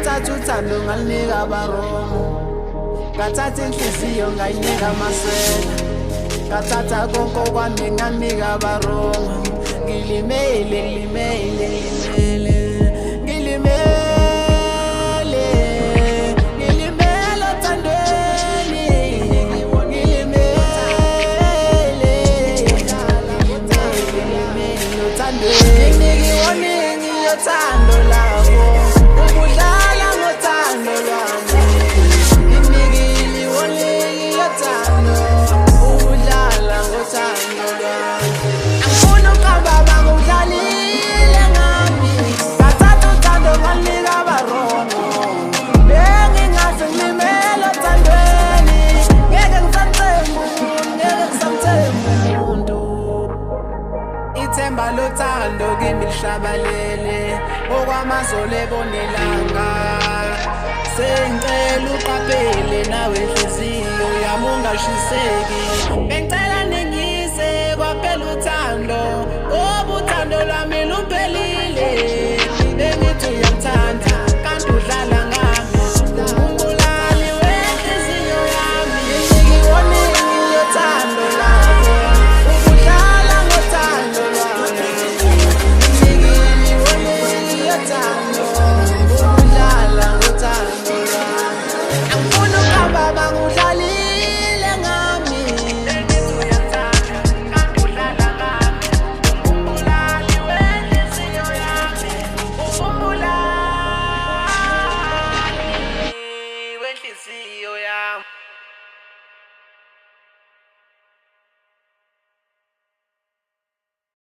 ngathatha uthando ngalinika abarongo, ngathatha inhliziyo ngayinika amasela, ngathatha konke okwami nganika abarongo. Ngilimele, ngilimele, ngilimele, ngilimele, ngilimele othandweni, ngilimele, ngilimele othandweni. Nginika yothando lakho, ubudlala ngothando lwami. Nginika yothando, ubudlala ngothando lwami. Angifuni ukababa ngudlalile ngami, ngathatha uthando ngalinika abarongo. Bengingaze ngilimele othandweni, ngeke ngisamthemba umuntu, ngeke ngisamthemba umuntu. Ithemba lothando kimi lishabalele, okwamazolo ebonelanga. Sengicela uqaphele nawe inhliziyo yami ungashiseki. Bengicela